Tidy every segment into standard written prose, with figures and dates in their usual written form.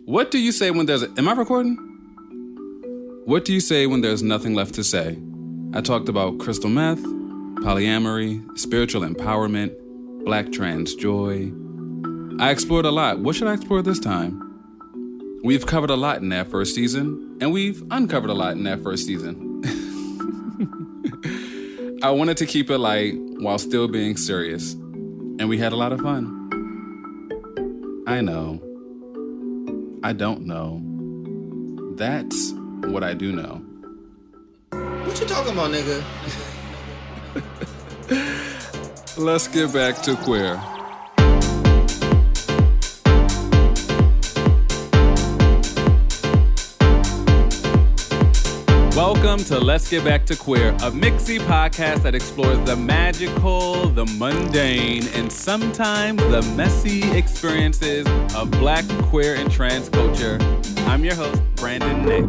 What do you say when there's... Am I recording? What do you say when there's nothing left to say? I talked about crystal meth, polyamory, spiritual empowerment, black trans joy. I explored a lot. What should I explore this time? We've covered a lot in that first season, and we've uncovered a lot in that first season. I wanted to keep it light while still being serious, and we had a lot of fun. I know. I don't know. That's what I do know. What you talking about, nigga? Let's get back to queer. Welcome to Let's Get Back to Queer, a mixy podcast that explores the magical, the mundane, and sometimes the messy experiences of Black, queer, and trans culture. I'm your host, Brandon Nick.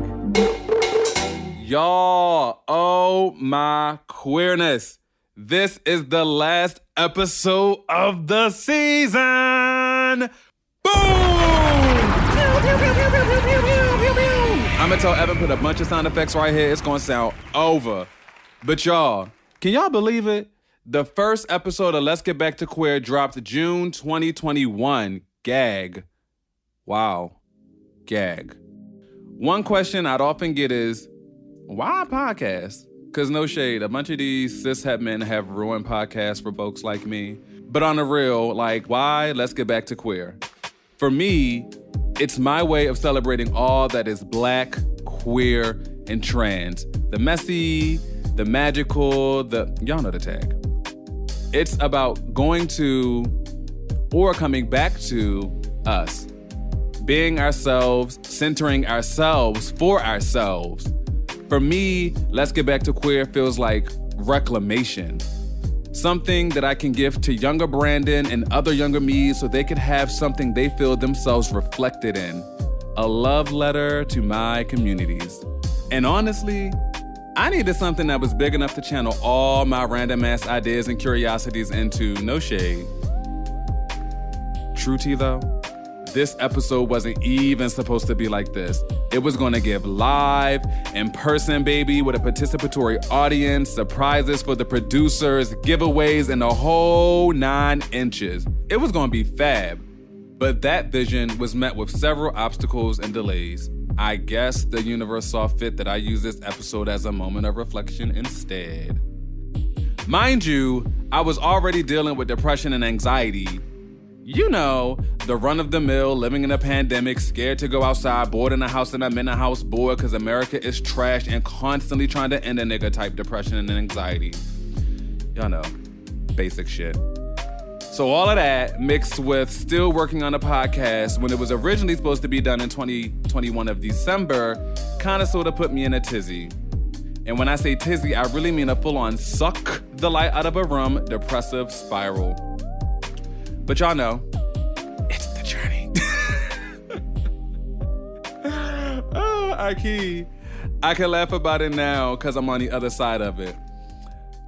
Y'all, oh my queerness. This is the last episode of the season. Boom! I'm gonna tell Evan put a bunch of sound effects right here. It's gonna sound over. But y'all, can y'all believe it? The first episode of Let's Get Back to Queer dropped June 2021. Gag. Wow. Gag. One question I'd often get is, why a podcast? Because no shade, a bunch of these cishet men have ruined podcasts for folks like me. But on the real, like, why Let's Get Back to Queer? For me, it's my way of celebrating all that is Black, queer, and trans. The messy, the magical, y'all know the tag. It's about going to or coming back to us. Being ourselves, centering ourselves for ourselves. For me, Let's Get Back to Queer feels like reclamation. Something that I can give to younger Brandon and other younger me so they could have something they feel themselves reflected in. A love letter to my communities. And honestly, I needed something that was big enough to channel all my random ass ideas and curiosities into. No shade. True tea though, this episode wasn't even supposed to be like this. It was gonna give live, in-person, baby, with a participatory audience, surprises for the producers, giveaways, and the whole 9 inches. It was gonna be fab. But that vision was met with several obstacles and delays. I guess the universe saw fit that I use this episode as a moment of reflection instead. Mind you, I was already dealing with depression and anxiety. You know, the run-of-the-mill, living in a pandemic, scared to go outside, bored in a house and I'm in a house, bored because America is trash and constantly trying to end a nigga type depression and anxiety. Y'all know, basic shit. So all of that mixed with still working on a podcast when it was originally supposed to be done in 2021 of December, kind of sort of put me in a tizzy. And when I say tizzy, I really mean a full-on suck the light out of a room, depressive spiral. But y'all know, it's the journey. I can laugh about it now because I'm on the other side of it.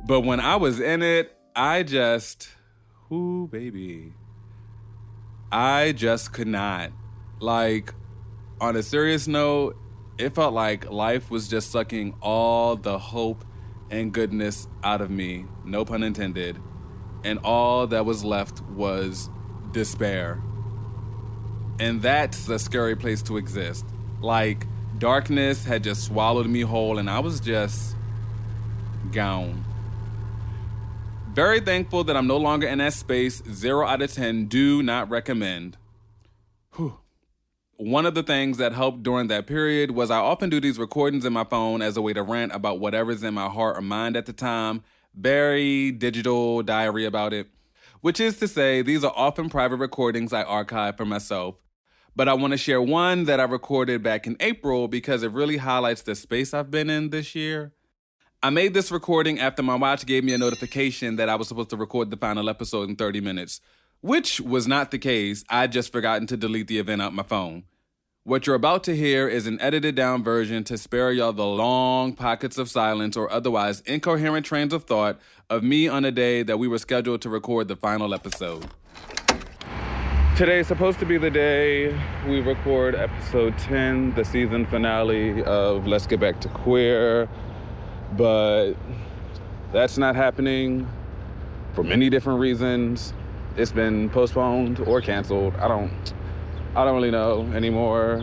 But when I was in it, I just could not. Like, on a serious note, it felt like life was just sucking all the hope and goodness out of me. No pun intended. And all that was left was despair. And that's a scary place to exist. Like, darkness had just swallowed me whole and I was just gone. Very thankful that I'm no longer in that space. 0 out of 10, do not recommend. Whew. One of the things that helped during that period was I often do these recordings in my phone as a way to rant about whatever's in my heart or mind at the time. Very digital diary about it. Which is to say, these are often private recordings I archive for myself. But I want to share one that I recorded back in April because it really highlights the space I've been in this year. I made this recording after my watch gave me a notification that I was supposed to record the final episode in 30 minutes, which was not the case. I'd just forgotten to delete the event out my phone. What you're about to hear is an edited down version to spare y'all the long pockets of silence or otherwise incoherent trains of thought of me on a day that we were scheduled to record the final episode. Today's supposed to be the day we record episode 10, the season finale of Let's Get Back to Queer, but that's not happening for many different reasons. It's been postponed or canceled. I don't really know anymore.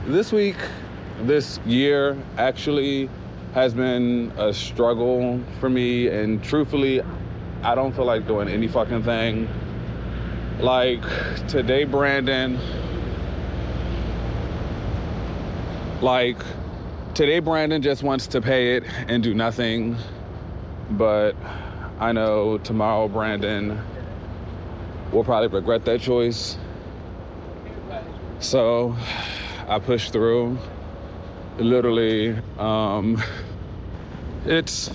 This year actually has been a struggle for me, and truthfully, I don't feel like doing any fucking thing. Like today, Brandon just wants to pay it and do nothing. But I know tomorrow Brandon will probably regret that choice. So I push through. Literally, it's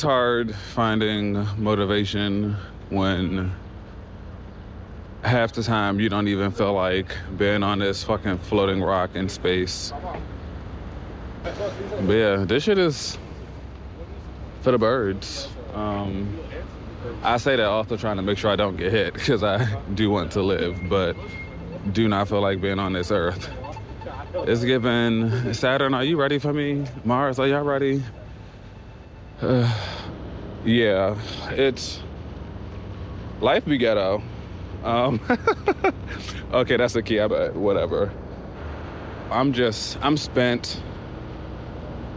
hard finding motivation when half the time you don't even feel like being on this fucking floating rock in space. But yeah, this shit is for the birds. I say that also trying to make sure I don't get hit, because I do want to live, but do not feel like being on this earth. It's given Saturn, are you ready for me? Mars, are y'all ready? Yeah, it's life be ghetto. Okay, that's the key, but whatever. I'm spent.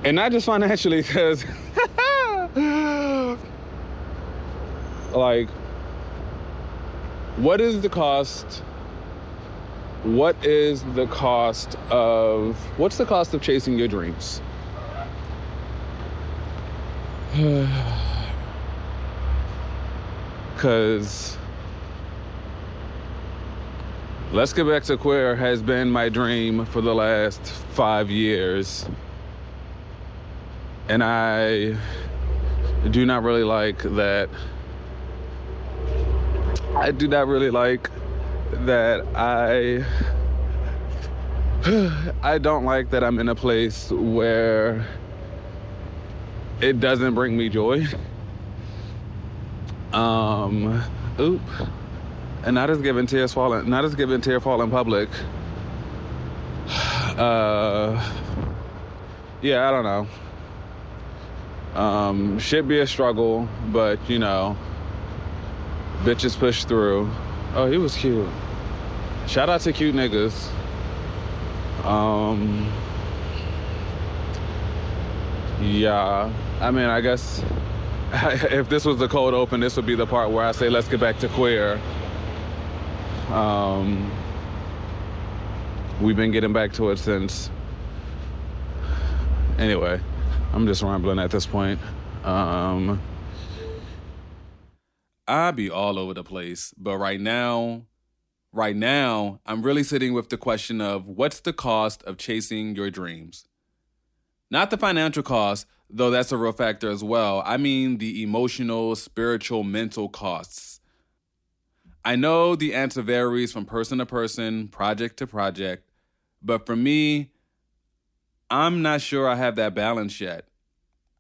And not just financially, because like, what's the cost of chasing your dreams? Because Let's Get Back to Queer has been my dream for the last 5 years. And I do not really like that. I don't like that I'm in a place where it doesn't bring me joy. And not as given tear fall in public. Yeah, I don't know. Should be a struggle, but you know, bitches push through. Oh, he was cute. Shout out to cute niggas. Yeah, I mean, I guess if this was the cold open, this would be the part where I say, let's get back to queer. We've been getting back to it since. Anyway, I'm just rambling at this point. I be all over the place, but right now, I'm really sitting with the question of what's the cost of chasing your dreams? Not the financial cost, though that's a real factor as well. I mean the emotional, spiritual, mental costs. I know the answer varies from person to person, project to project, but for me, I'm not sure I have that balance yet.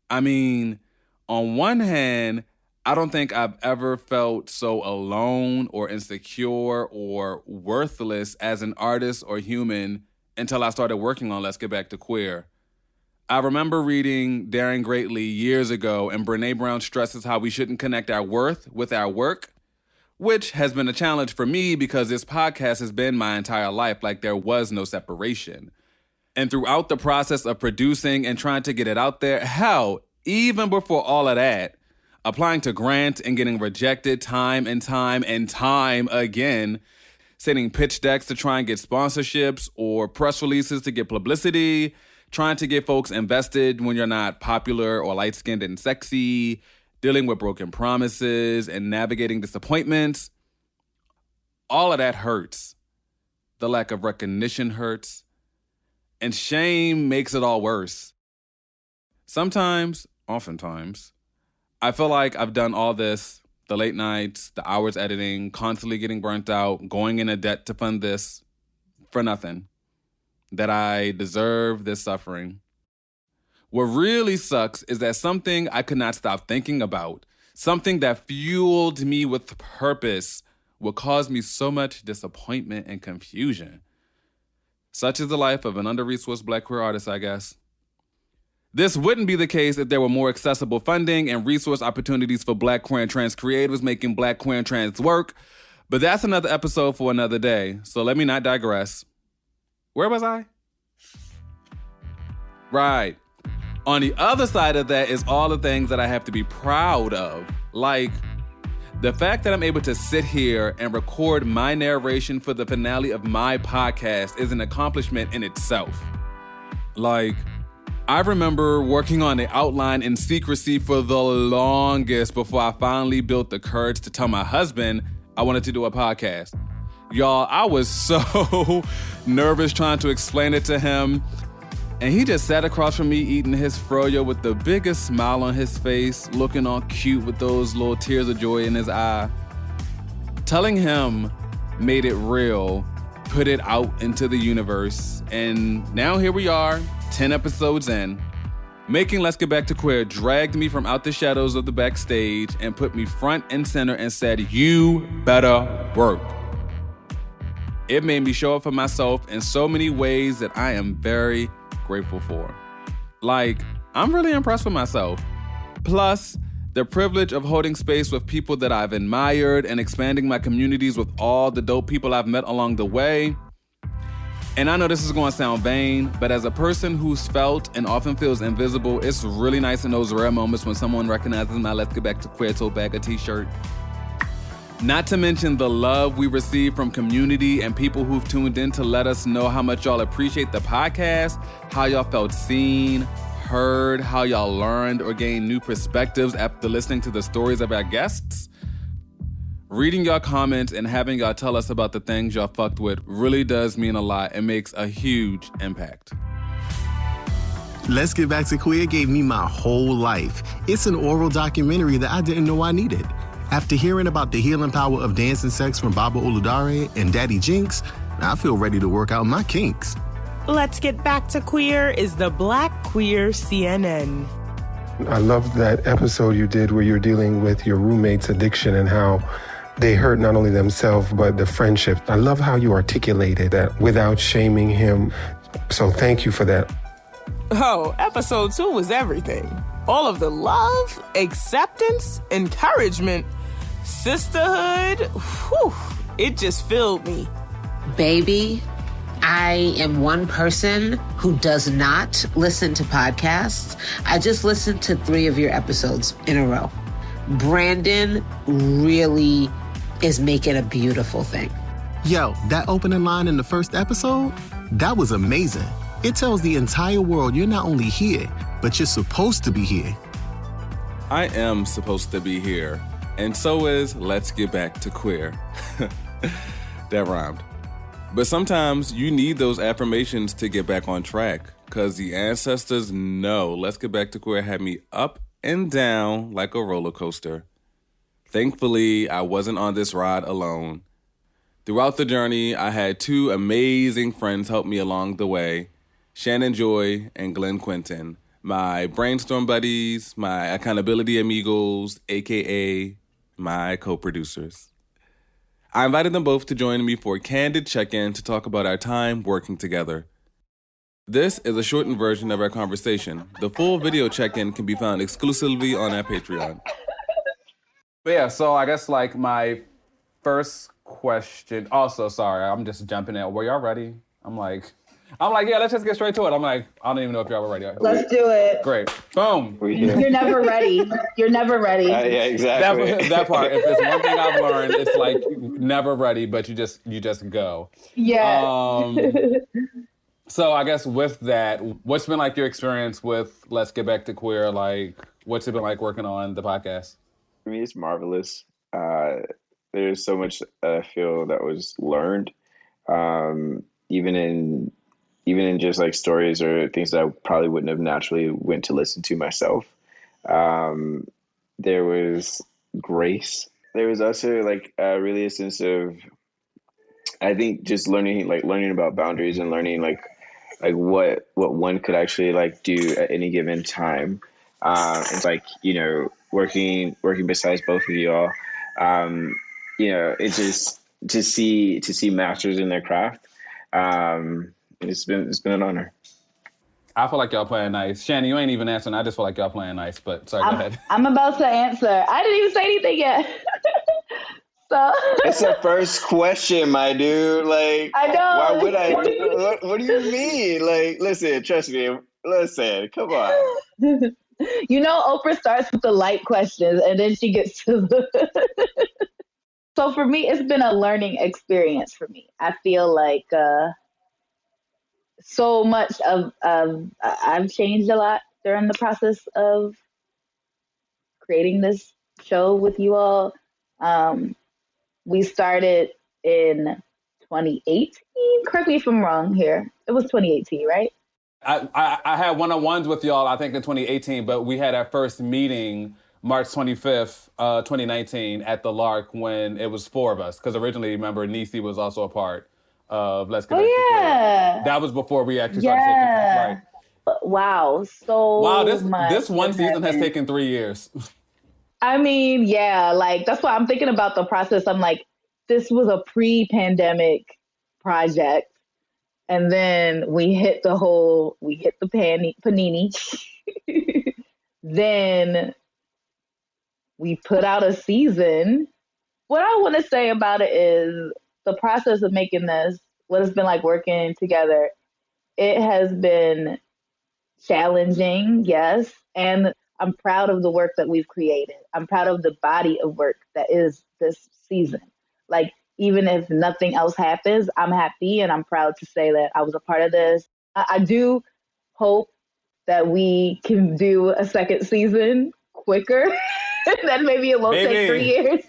I mean, on one hand, I don't think I've ever felt so alone or insecure or worthless as an artist or human until I started working on Let's Get Back to Queer. I remember reading Daring Greatly years ago, and Brene Brown stresses how we shouldn't connect our worth with our work, which has been a challenge for me because this podcast has been my entire life, like there was no separation. And throughout the process of producing and trying to get it out there, hell, even before all of that, applying to grants and getting rejected time and time and time again, sending pitch decks to try and get sponsorships or press releases to get publicity, trying to get folks invested when you're not popular or light-skinned and sexy, dealing with broken promises and navigating disappointments. All of that hurts. The lack of recognition hurts. And shame makes it all worse. Oftentimes, I feel like I've done all this, the late nights, the hours editing, constantly getting burnt out, going into debt to fund this, for nothing. That I deserve this suffering. What really sucks is that something I could not stop thinking about, something that fueled me with purpose, would cause me so much disappointment and confusion. Such is the life of an under-resourced Black queer artist, I guess. This wouldn't be the case if there were more accessible funding and resource opportunities for Black queer and trans creators making Black queer and trans work, but that's another episode for another day, so let me not digress. Where was I? Right. On the other side of that is all the things that I have to be proud of. Like, the fact that I'm able to sit here and record my narration for the finale of my podcast is an accomplishment in itself. Like, I remember working on the outline in secrecy for the longest before I finally built the courage to tell my husband I wanted to do a podcast. Y'all, I was so nervous trying to explain it to him. And he just sat across from me eating his froyo with the biggest smile on his face, looking all cute with those little tears of joy in his eye. Telling him made it real, put it out into the universe. And now here we are, 10 episodes in. Making Let's Get Back to Queer dragged me from out the shadows of the backstage and put me front and center and said, "You better work." It made me show up for myself in so many ways that I am very grateful for. Like, I'm really impressed with myself. Plus, the privilege of holding space with people that I've admired and expanding my communities with all the dope people I've met along the way. And I know this is going to sound vain, but as a person who's felt and often feels invisible, it's really nice in those rare moments when someone recognizes my Let's Get Back to Queer tote bag or t-shirt. Not to mention the love we receive from community and people who've tuned in to let us know how much y'all appreciate the podcast, how y'all felt seen, heard, how y'all learned or gained new perspectives after listening to the stories of our guests. Reading y'all comments and having y'all tell us about the things y'all fucked with really does mean a lot and makes a huge impact. Let's Get Back to Queer gave me my whole life. It's an oral documentary that I didn't know I needed. After hearing about the healing power of dance and sex from Baba Oludare and Daddy Jinx, I feel ready to work out my kinks. Let's Get Back to Queer is the Black Queer CNN. I loved that episode you did where you're dealing with your roommate's addiction and how they hurt not only themselves, but the friendship. I love how you articulated that without shaming him. So thank you for that. Oh, episode 2 was everything. All of the love, acceptance, encouragement, sisterhood, whew, it just filled me. Baby, I am one person who does not listen to podcasts. I just listened to 3 of your episodes in a row. Brandon really is making a beautiful thing. Yo, that opening line in the first episode, that was amazing. It tells the entire world you're not only here, but you're supposed to be here. I am supposed to be here, and so is Let's Get Back to Queer. That rhymed. But sometimes you need those affirmations to get back on track, because the ancestors know Let's Get Back to Queer had me up and down like a roller coaster. Thankfully, I wasn't on this ride alone. Throughout the journey, I had 2 amazing friends help me along the way, Shannon Joy and Glenn Quinton, my brainstorm buddies, my accountability amigos, aka my co-producers. I invited them both to join me for a candid check-in to talk about our time working together. This is a shortened version of our conversation. The full video check-in can be found exclusively on our Patreon. But yeah, so I guess like my first question, also sorry, I'm just jumping in. Were y'all ready? I'm like, yeah, let's just get straight to it. I'm like, I don't even know if y'all were ready. Let's do it. Great. Boom. You're never ready. You're never ready. Yeah, exactly. That part. If there's one thing I've learned, it's like never ready, but you just go. Yeah. So I guess with that, what's been like your experience with Let's Get Back to Queer? Like, what's it been like working on the podcast? For me, it's marvelous. There's so much I feel that was learned, even in just like stories or things that I probably wouldn't have naturally went to listen to myself. There was grace. There was also like really a sense of, I think, just learning about boundaries and learning like what one could actually like do at any given time. It's like, you know, working besides both of y'all. you know, it's just to see masters in their craft. It's been an honor. I feel like y'all playing nice. Shannon, you ain't even answering. I just feel like y'all playing nice, but sorry, go ahead. I'm about to answer. I didn't even say anything yet. So It's the first question, my dude. Like, I know. why would I? What do you mean? Like, listen, trust me. Listen, come on. You know, Oprah starts with the light questions and then she gets to the. So for me, it's been a learning experience for me. I feel like so much of I've changed a lot during the process of creating this show with you all. We started in 2018. Correct me if I'm wrong here. It was 2018, right? I had one-on-ones with y'all, I think, in 2018, but we had our first meeting March 25th, 2019 at the Lark when it was 4 of us. Because originally, remember, Niecy was also a part of Let's Get Back to Queer. That was before we actually started taking right. Wow. So wow, much this one season has taken 3 years. I mean, yeah, like that's why I'm thinking about the process. I'm like, this was a pre-pandemic project. And then we hit the panini. Then we put out a season. What I want to say about it is the process of making this, what it's been like working together, it has been challenging, yes. And I'm proud of the work that we've created. I'm proud of the body of work that is this season. Like, even if nothing else happens, I'm happy and I'm proud to say that I was a part of this. I do hope that we can do a second season quicker. That maybe it won't take 3 years.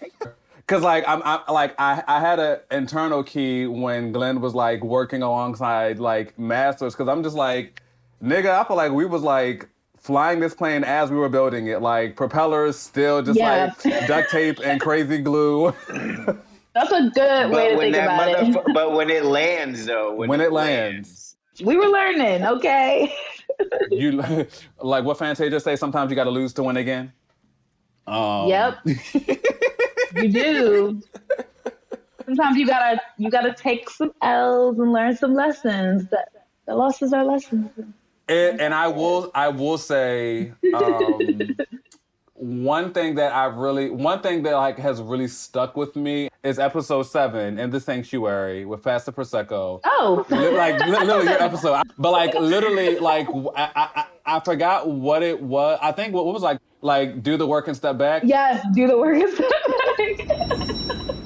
Cause like I had an internal key when Glenn was like working alongside like masters. Cause I'm just like, nigga, I feel like we was like flying this plane as we were building it. Like propellers still just like duct tape and crazy glue. That's a good way to think about it. But when it lands, though, when it lands, we were learning. Okay. You like what Fantasia say? Sometimes you got to lose to win again. Yep. You do. Sometimes you gotta take some L's and learn some lessons. The losses are lessons. And I will say one thing that like has really stuck with me is episode 7 in the Sanctuary with Faster Prosecco. Oh, like literally your episode, but like literally like I forgot what it was. I think what was like do the work and step back. Yes, do the work and step back.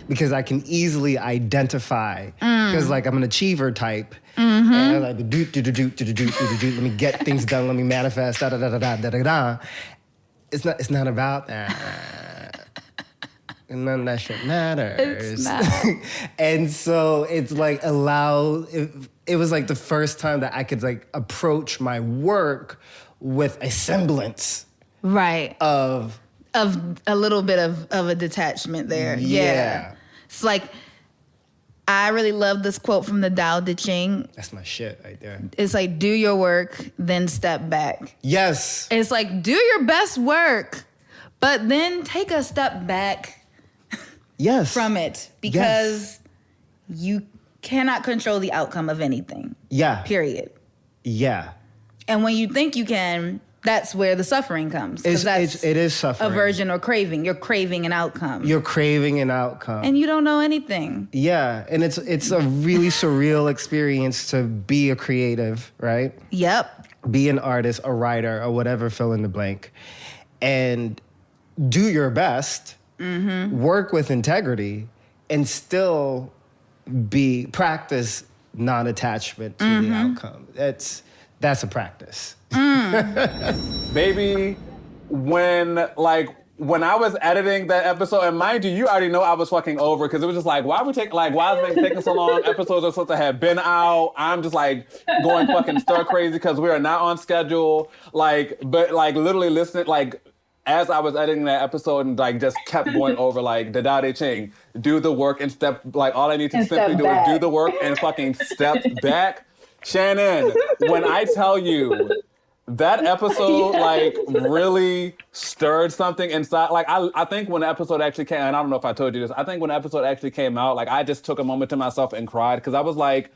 Because I can easily identify, because like I'm an achiever type, and I'm like let me get things done, let me manifest, da da da da da da da. It's not about that. None of that shit matters. It's not. And so it's like it was like the first time that I could like approach my work with a semblance, right, of a little bit of a detachment there. Yeah. It's like, I really love this quote from the Tao Te Ching. That's my shit right there. It's like, do your work, then step back. Yes. It's like, do your best work, but then take a step back from it, because you cannot control the outcome of anything. Yeah. Period. Yeah. And when you think you can, that's where the suffering comes. It is suffering. Aversion or craving. You're craving an outcome. You're craving an outcome. And you don't know anything. Yeah, and it's a really surreal experience to be a creative, right? Yep. Be an artist, a writer, or whatever, fill in the blank. And do your best, work with integrity, and still practice non-attachment to the outcome. That's a practice. Baby, when I was editing that episode, and mind you, you already know I was fucking over, because it was just like, why is it taking so long? Episodes are supposed to have been out. I'm just like going fucking stir crazy because we are not on schedule. But literally listening, as I was editing that episode and just kept going over the Tao Te Ching, do the work and step, all I need to simply do is do the work and fucking step back. Shannon, when I tell you, that episode like really stirred something inside. Like I think when the episode actually came, and I don't know if I told you this, I think when the episode actually came out, like I just took a moment to myself and cried because I was like,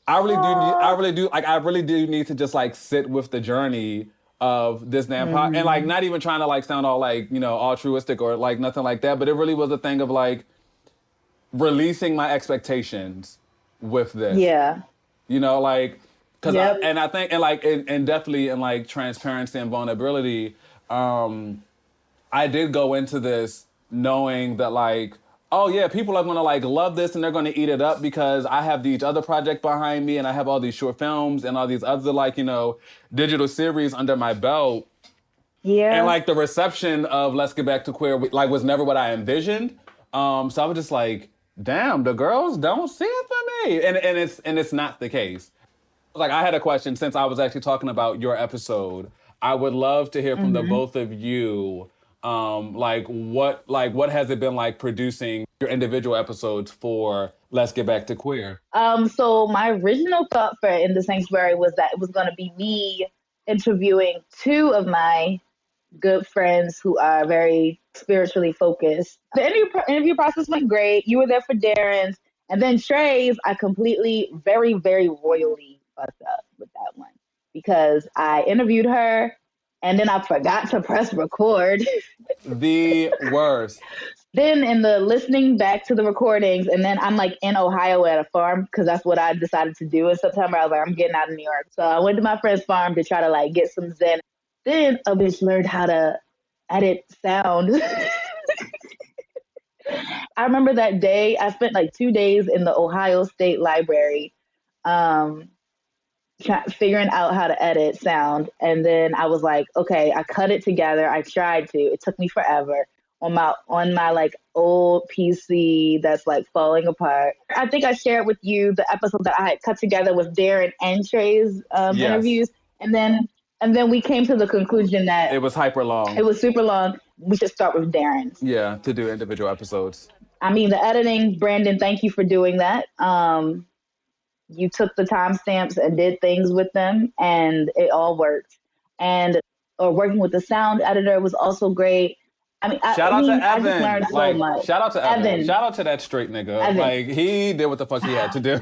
I really do need to just like sit with the journey of this damn pod, and like not even trying to like sound all like, you know, altruistic or like nothing like that, but it really was a thing of like releasing my expectations with this. Yeah. You know, like, cause I think, and definitely in like transparency and vulnerability, I did go into this knowing that like, oh yeah, people are gonna like love this and they're gonna eat it up because I have these other projects behind me and I have all these short films and all these other like, you know, digital series under my belt. Yeah. And like the reception of Let's Get Back to Queer like was never what I envisioned. So I was just like, damn, the girls don't see it for me. And it's not the case. Like I had a question since I was actually talking about your episode. I would love to hear from the both of you. What has it been like producing your individual episodes for Let's Get Back to Queer? So my original thought for In the Sanctuary was that it was going to be me interviewing two of my good friends who are very spiritually focused. The interview process went great. You were there for Darren's. And then Trey's, I completely, very, very royally fucked up with that one because I interviewed her and then I forgot to press record. The worst. Then in the listening back to the recordings, and then I'm like in Ohio at a farm because that's what I decided to do in September. I was like, I'm getting out of New York. So I went to my friend's farm to try to like get some zen. Then a bitch learned how to edit sound. I remember that day, I spent like 2 days in the Ohio State Library figuring out how to edit sound. And then I was like, okay, I cut it together. I tried to. It took me forever on my like old PC that's like falling apart. I think I shared with you the episode that I had cut together with Darren and Trey's interviews. And then we came to the conclusion that it was hyper long. It was super long. We should start with Darren's. Yeah, to do individual episodes. I mean, the editing, Brandon, thank you for doing that. You took the timestamps and did things with them, and it all worked. And working with the sound editor was also great. I mean, shout out to Evan. I just learned so much. Shout out to Evan. Shout out to that straight nigga. Evan. Like, he did what the fuck he had to do.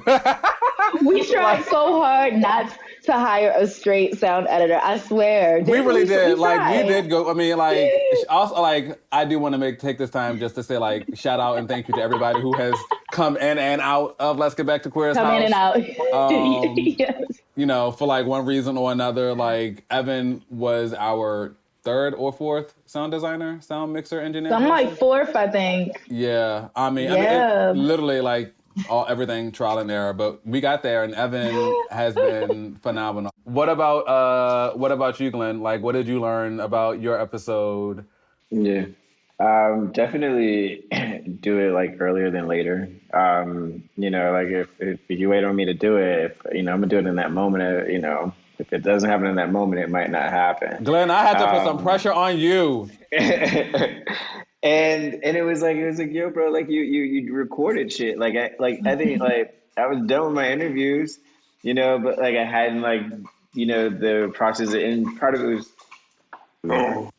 We tried so hard not to hire a straight sound editor. I swear. We really did. Like, you did go. I mean, like, also, like, I do want to take this time just to say, like, shout out and thank you to everybody who has come in and out of Let's Get Back to Queer's house. Come in and out. Yes. You know, for like one reason or another, like, Evan was our third or fourth sound designer, sound mixer, engineer. I'm like fourth, I think. Yeah. I mean, literally, like, everything trial and error, but we got there, and Evan has been phenomenal. What about you, Glenn? Like, what did you learn about your episode? Yeah, definitely do it like earlier than later. You know, like if you wait on me to do it, if, you know, I'm gonna do it in that moment. You know, if it doesn't happen in that moment, it might not happen. Glenn, I had to put some pressure on you. And it was like, yo, bro, like you recorded shit. Like I think like I was done with my interviews, you know, but like I hadn't like, you know, the process, and part of it was.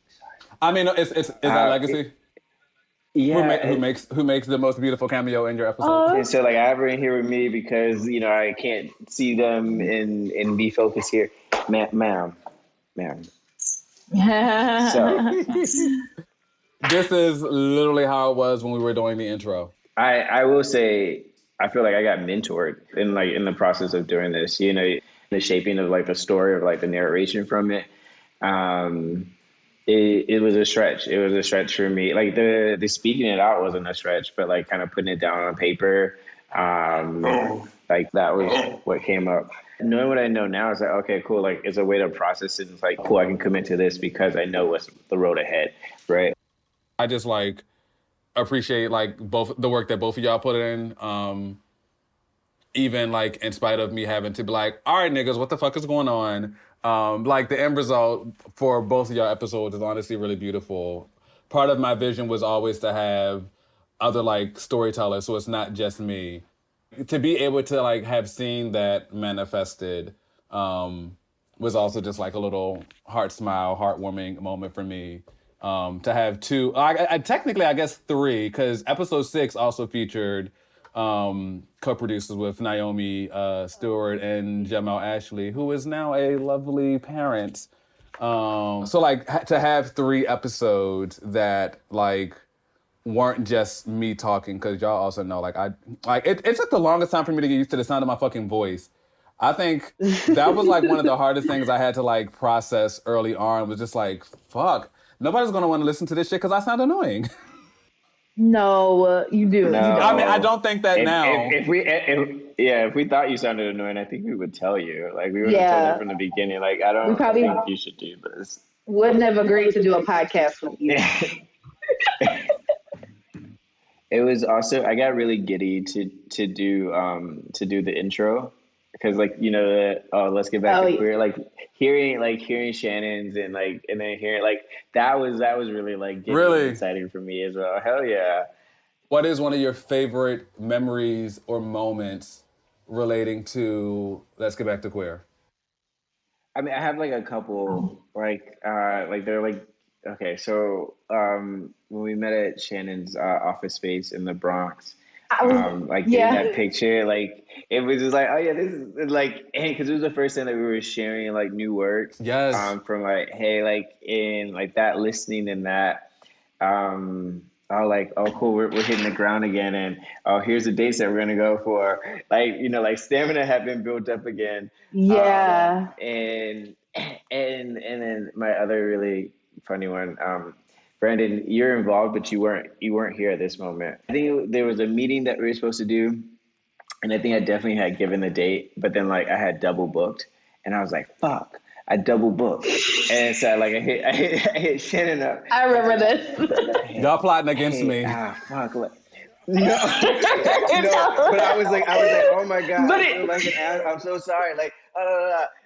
I mean, is that Legacy? Yeah. Who makes the most beautiful cameo in your episode? And so like I have her in here with me because, you know, I can't see them and be focused here, ma'am. So. This is literally how it was when we were doing the intro. I will say, I feel like I got mentored in the process of doing this, you know, the shaping of like the story of like the narration from it. It was a stretch. It was a stretch for me. Like the speaking it out wasn't a stretch, but like kind of putting it down on paper, like that was what came up. Knowing what I know now is like, okay, cool. Like it's a way to process it. It's like, cool, I can commit to this because I know what's the road ahead, right? I just like appreciate like both the work that both of y'all put in. Even like in spite of me having to be like, all right, niggas, what the fuck is going on? Like the end result for both of y'all episodes is honestly really beautiful. Part of my vision was always to have other like storytellers, so it's not just me. To be able to like have seen that manifested, I was also just like a little heart smile, heartwarming moment for me. To have two, technically I guess three, because episode 6 also featured co-producers with Naomi Stewart and Jamal Ashley, who is now a lovely parent. So like to have 3 episodes that like weren't just me talking, because y'all also know like it took the longest time for me to get used to the sound of my fucking voice. I think that was like one of the hardest things I had to like process early on, was just like, fuck, nobody's gonna want to listen to this shit because I sound annoying. No, you do. No. You don't. I mean, I don't think that now. If we thought you sounded annoying, I think we would tell you. Like, we would have told you from the beginning. Like, I don't think you should do this. Wouldn't have agreed to do a podcast with you. It was also, I got really giddy to do the intro, because like, you know, let's get back to queer, like hearing Shannon's and then hearing like that was really like really exciting for me as well. Hell yeah. What is one of your favorite memories or moments relating to Let's Get Back to Queer? I mean, I have like a couple, like they're like, okay, so when we met at Shannon's office space in the Bronx, in that picture, like it was just like, oh yeah, this is like, because it was the first time that we were sharing like new work. Yes. From like, hey, like in like that listening and that, like, oh cool, we're hitting the ground again, and oh, here's the dates that we're gonna go for. Like, you know, like stamina had been built up again. Yeah. And then my other really funny one, Brandon, you're involved, but you weren't here at this moment. I think there was a meeting that we were supposed to do, and I think I definitely had given the date, but then like I had double booked, and I was like, fuck, I double booked, and so like I hit Shannon up. I remember this. Y'all plotting against me. Fuck. Like, no, no. But I was like, oh my god, I'm so sorry. Like,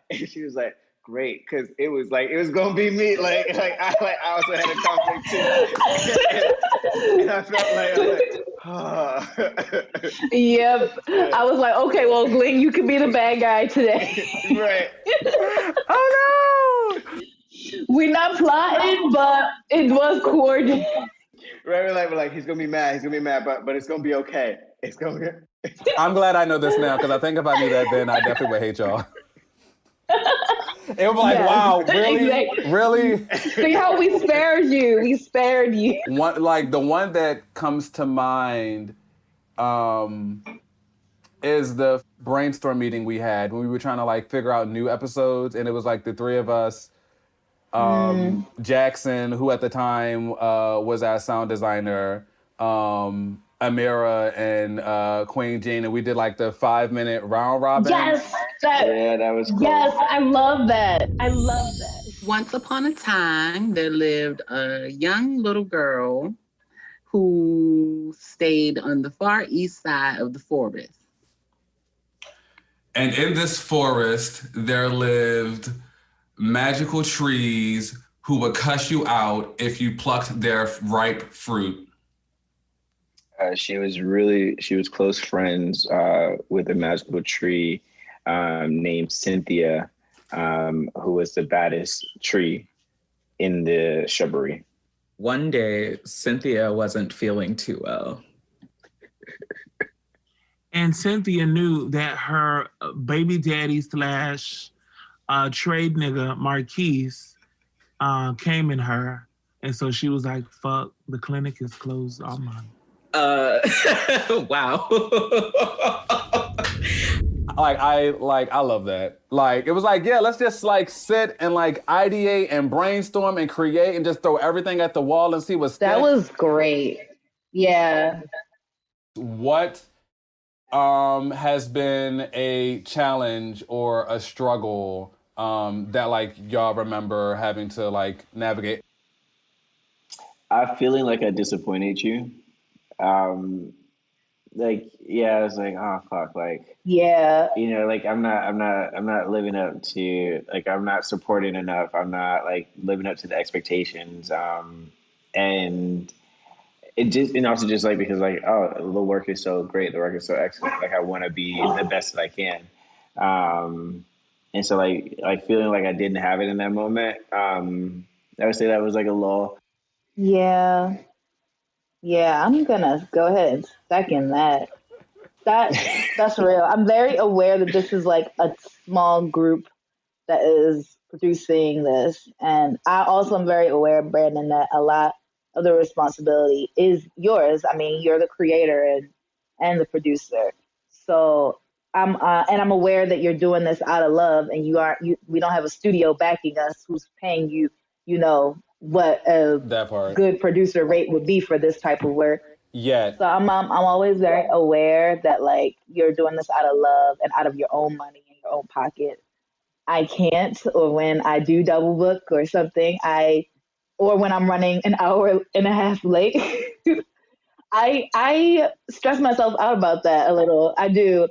and she was like, great, because it was gonna be me. Like I also had a conflict too, and I felt like, Yep. I was like, okay, well, Glenn, you can be the bad guy today. Right. Oh no. We're not plotting, but it was coordinated. Right, we're like, he's gonna be mad, but it's gonna be okay. It's gonna be. I'm glad I know this now, because I think if I knew that then, I definitely would hate y'all. It was like, wow, really? Exactly. Really? See how we spared you. We spared you. The one that comes to mind is the brainstorm meeting we had when we were trying to like figure out new episodes, and it was like the 3 of us, Jackson, who at the time was our sound designer, Amira, and Queen Jean, and we did like the 5-minute round robin. Yes, that was cool. Yes, I love that. Once upon a time, there lived a young little girl who stayed on the far east side of the forest. And in this forest, there lived magical trees who would cuss you out if you plucked their ripe fruit. She was close friends with a magical tree named Cynthia, who was the baddest tree in the shrubbery. One day, Cynthia wasn't feeling too well. And Cynthia knew that her baby daddy / trade nigga, Marquise, came in her. And so she was like, fuck, the clinic is closed all month. Wow. I love that. Like, it was like, yeah, let's just like sit and like ideate and brainstorm and create and just throw everything at the wall and see what sticks. That was great. Yeah. What has been a challenge or a struggle that like y'all remember having to like navigate? I'm feeling like I disappointed you. Like, yeah, I was like, oh fuck, like, yeah, you know, like I'm not living up to, like, I'm not supporting enough. I'm not like living up to the expectations. And it just, and also just like, because like, oh, the work is so great. The work is so excellent. Like I want to be the best that I can. And so like feeling like I didn't have it in that moment. I would say that was like a lull. Yeah. Yeah, I'm gonna go ahead and second that. That's real. I'm very aware that this is like a small group that is producing this. And I also am very aware, Brandon, that a lot of the responsibility is yours. I mean, you're the creator and the producer. So I'm aware that you're doing this out of love, and we don't have a studio backing us who's paying you, what a That part. good producer rate would be for this type of work. Yet. So I'm always very aware that like you're doing this out of love and out of your own money in your own pocket. I can't, or when I do double book or something, or when I'm running an hour and a half late, I stress myself out about that a little. I do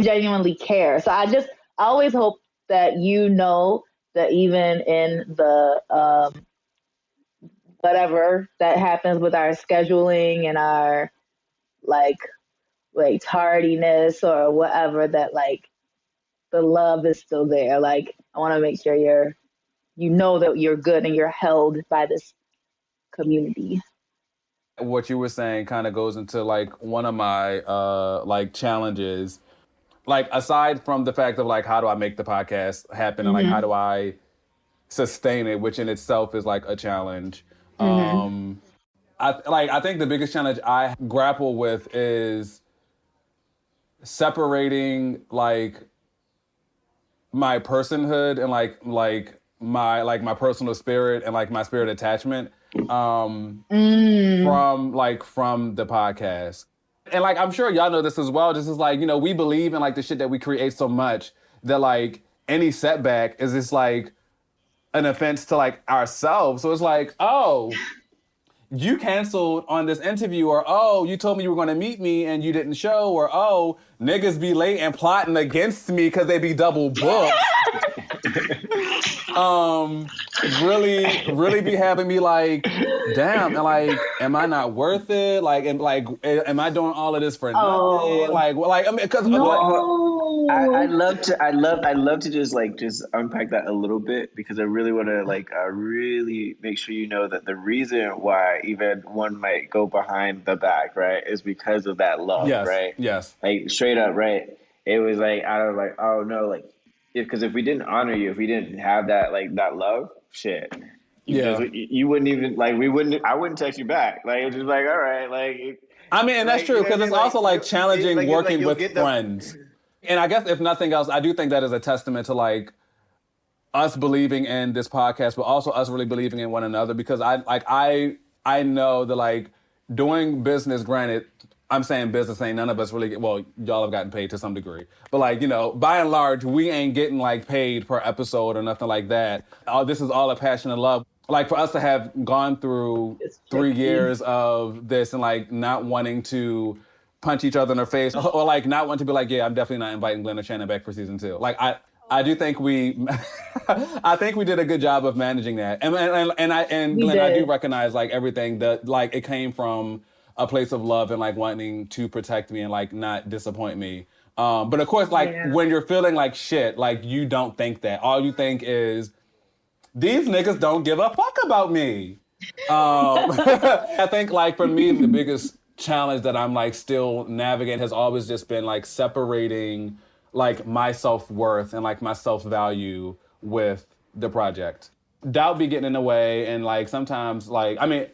genuinely care. So I always hope that that even in the whatever that happens with our scheduling and our like tardiness or whatever, that like the love is still there. Like I want to make sure that you're good and you're held by this community. What you were saying kind of goes into like one of my like challenges. Like aside from the fact of like how do I make the podcast happen and like how do I sustain it, which in itself is like a challenge. I think the biggest challenge I grapple with is separating like my personhood and like my personal spirit and like my spirit attachment from the podcast. And like I'm sure y'all know this as well. Just as like, we believe in like the shit that we create so much that like any setback is just like an offense to like ourselves. So it's like, oh, you canceled on this interview, or oh, you told me you were gonna meet me and you didn't show, or oh, niggas be late and plotting against me because they be double booked. Really be having me like, damn, and like, am I not worth it? Like, am I doing all of this for nothing? I mean, because I'd love to just unpack that a little bit, because I really want to really make sure you know that the reason why even one might go behind the back, right, is because of that love, right? Yes. Like straight up, right? It was like out of like, oh no, like because if we didn't honor you, if we didn't have that that love, shit. You wouldn't even I wouldn't text you back. Like it's just like, all right, like. I mean, and that's true, because it's also like challenging working with friends. And I guess if nothing else, I do think that is a testament to like us believing in this podcast, but also us really believing in one another. Because I know that like doing business, granted, I'm saying business ain't none of us really y'all have gotten paid to some degree. But like, by and large, we ain't getting like paid per episode or nothing like that. This is all a passion and love. Like for us to have gone through 3 years of this and like not wanting to punch each other in the face, or like not want to be like, yeah, I'm definitely not inviting Glenn or Shannon back for season 2. Like I do think I think we did a good job of managing that. And Glenn, I do recognize like everything that like it came from a place of love and like wanting to protect me and like not disappoint me. But of course, like when you're feeling like shit, like you don't think that. All you think is, these niggas don't give a fuck about me. I think like for me, the biggest challenge that I'm like still navigating has always just been like separating like my self-worth and like my self-value with the project. Doubt be getting in the way, and like sometimes like, I mean,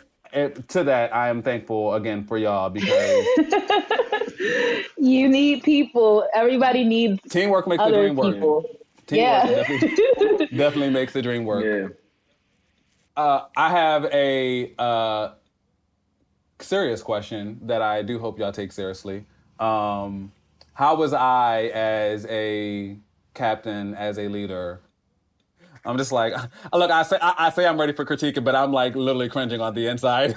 to that I am thankful again for y'all, because you need people. Everybody needs teamwork makes the dream work. Teamwork definitely makes the dream work. Yeah. I have a serious question that I do hope y'all take seriously. How was I as a captain, as a leader? I'm just like, look, I say I'm ready for critique, but I'm like literally cringing on the inside.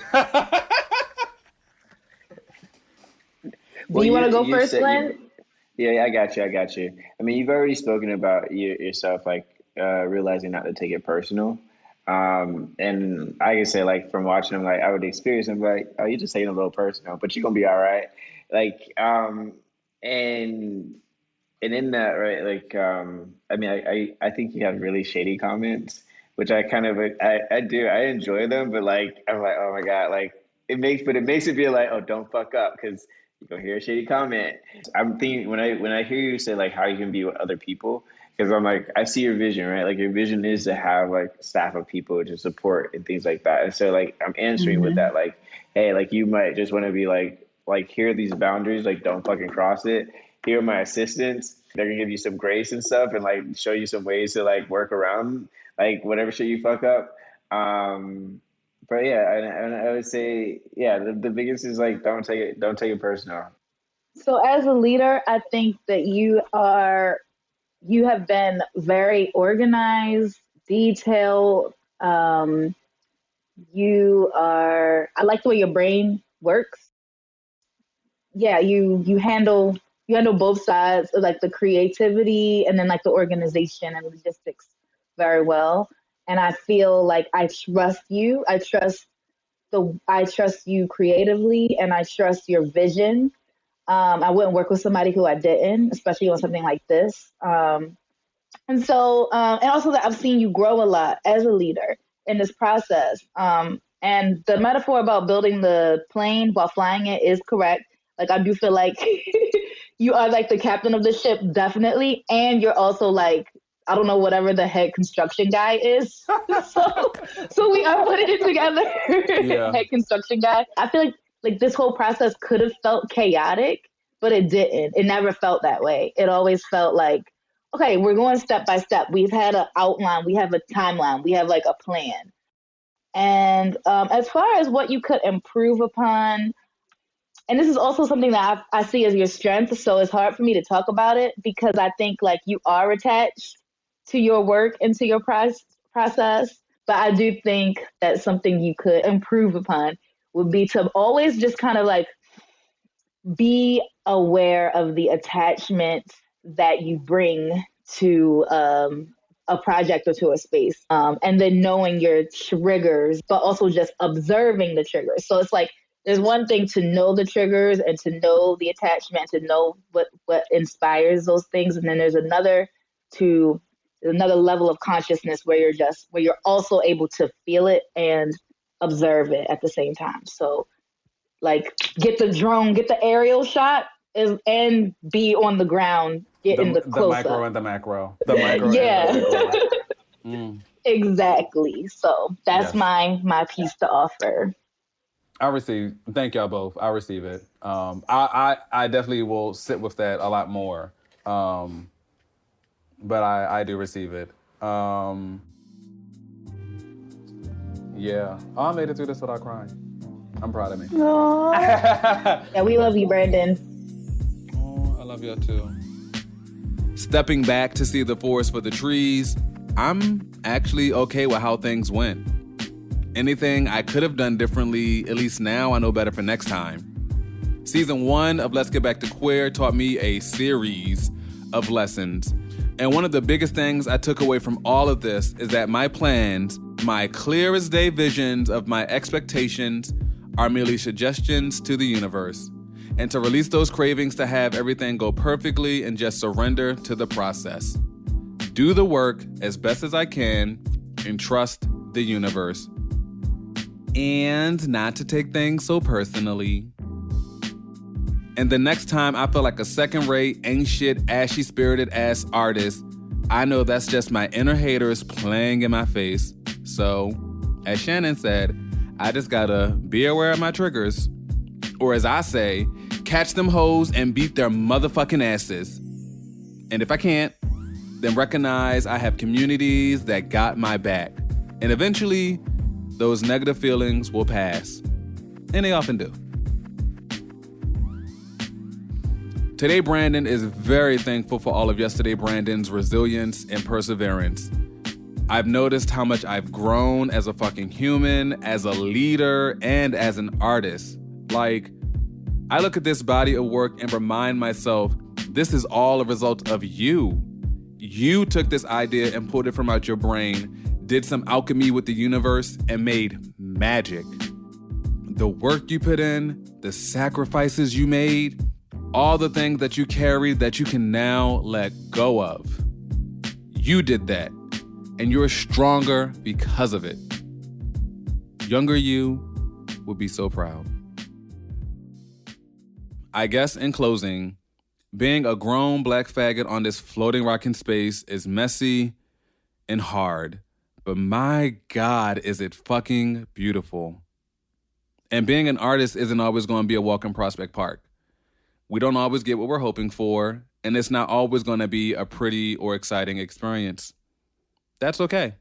Do you want to go first, Glenn? Yeah, I got you. I mean, you've already spoken about yourself, like realizing not to take it personal. And I can say, like, from watching them, like, I would experience them, like, oh, you're just taking it a little personal, but you're gonna be all right. Like, and And in that, right, like, I mean, I think you have really shady comments, which I kind of, I do, I enjoy them, but like, I'm like, oh my God, like, it makes it feel like, oh, don't fuck up, because you go hear a shady comment. I'm thinking, when I hear you say, like, how you can be with other people, because I'm like, I see your vision, right? Like, your vision is to have, like, staff of people to support and things like that. And so, like, I'm answering with that, like, hey, like, you might just want to be like, here are these boundaries, like, don't fucking cross it. Here are my assistants. They're gonna give you some grace and stuff, and like show you some ways to like work around like whatever shit you fuck up. But yeah, and I would say, yeah, the biggest is like don't take it personal. So as a leader, I think that you have been very organized, detailed. I like the way your brain works. Yeah, you handle both sides of like the creativity and then like the organization and logistics very well. And I feel like I trust you. I trust you creatively, and I trust your vision. I wouldn't work with somebody who I didn't, especially on something like this. And also that I've seen you grow a lot as a leader in this process. And the metaphor about building the plane while flying it is correct. Like, I do feel like you are like the captain of the ship, definitely. And you're also like, I don't know, whatever the head construction guy is. so we are putting it together. Yeah. Head construction guy. I feel like this whole process could have felt chaotic, but it didn't. It never felt that way. It always felt like, okay, we're going step by step. We've had an outline. We have a timeline. We have like a plan. And as far as what you could improve upon, and this is also something that I see as your strength, so it's hard for me to talk about it because I think like you are attached to your work and to your process. But I do think that something you could improve upon would be to always just kind of like be aware of the attachment that you bring to a project or to a space, and then knowing your triggers, but also just observing the triggers. So it's like, there's one thing to know the triggers and to know the attachment, to know what inspires those things. And then there's another level of consciousness where you're also able to feel it and observe it at the same time. So like get the aerial shot and be on the ground, in the close up. The micro and the macro. The micro yeah. and the macro. Exactly. So that's my piece to offer. Thank y'all both. I receive it. I definitely will sit with that a lot more. But I do receive it. Yeah. Oh, I made it through this without crying. I'm proud of me. Yeah, we love you, Brandon. Oh, I love y'all too. Stepping back to see the forest for the trees, I'm actually okay with how things went. Anything I could have done differently, at least now I know better for next time. Season 1 of Let's Get Back to Queer taught me a series of lessons. And one of the biggest things I took away from all of this is that my plans, my clear as day visions of my expectations, are merely suggestions to the universe. And to release those cravings to have everything go perfectly and just surrender to the process. Do the work as best as I can and trust the universe. And not to take things so personally. And the next time I feel like a second-rate, ain't shit, ashy-spirited ass artist, I know that's just my inner haters playing in my face. So, as Shannon said, I just gotta be aware of my triggers. Or as I say, catch them hoes and beat their motherfucking asses. And if I can't, then recognize I have communities that got my back. And eventually, those negative feelings will pass. And they often do. Today, Brandon is very thankful for all of yesterday Brandon's resilience and perseverance. I've noticed how much I've grown as a fucking human, as a leader, and as an artist. Like, I look at this body of work and remind myself, this is all a result of you. You took this idea and pulled it from out your brain, did some alchemy with the universe, and made magic. The work you put in, the sacrifices you made, All the things that you carried that you can now let go of. You did that, and you're stronger because of it. Younger you would be so proud. I guess in closing, being a grown black faggot on this floating rock in space is messy and hard, but my God, is it fucking beautiful. And being an artist isn't always going to be a walk in Prospect Park. We don't always get what we're hoping for, and it's not always going to be a pretty or exciting experience. That's okay.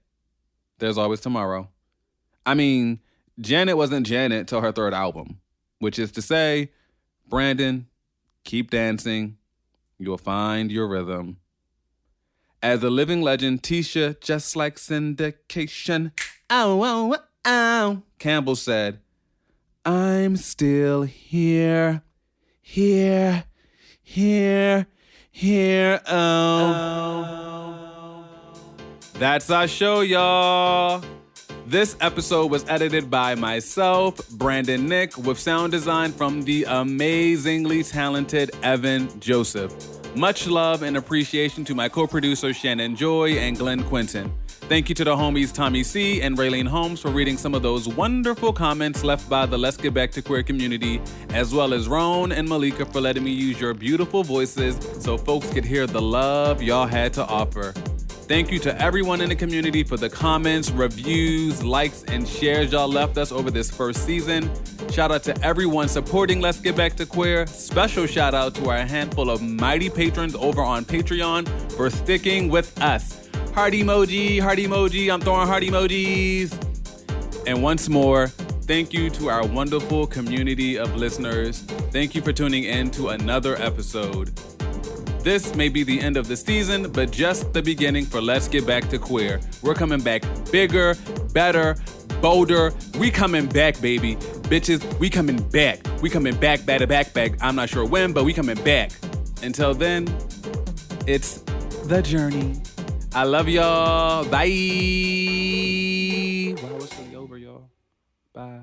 There's always tomorrow. I mean, Janet wasn't Janet till her third album, which is to say, Brandon, keep dancing. You'll find your rhythm. As a living legend, Tisha, just like syndication, ow, ow, ow, Campbell said, I'm still here, here, oh. That's our show, y'all. This episode was edited by myself, Brandon Nick, with sound design from the amazingly talented Evan Joseph. Much love and appreciation to my co-producers Shannon Joy and Glenn Quinton. Thank you to the homies Tommy C. and Raylene Holmes for reading some of those wonderful comments left by the Let's Get Back to Queer community, as well as Roan and Malika for letting me use your beautiful voices so folks could hear the love y'all had to offer. Thank you to everyone in the community for the comments, reviews, likes, and shares y'all left us over this first season. Shout out to everyone supporting Let's Get Back to Queer. Special shout out to our handful of mighty patrons over on Patreon for sticking with us. Heart emoji, I'm throwing heart emojis. And once more, thank you to our wonderful community of listeners. Thank you for tuning in to another episode. This may be the end of the season, but just the beginning for Let's Get Back to Queer. We're coming back bigger, better, bolder. We coming back, baby. Bitches, we coming back. We coming back, back. I'm not sure when, but we coming back. Until then, it's the journey. I love y'all. Bye. Wow, it's really over, y'all. Bye.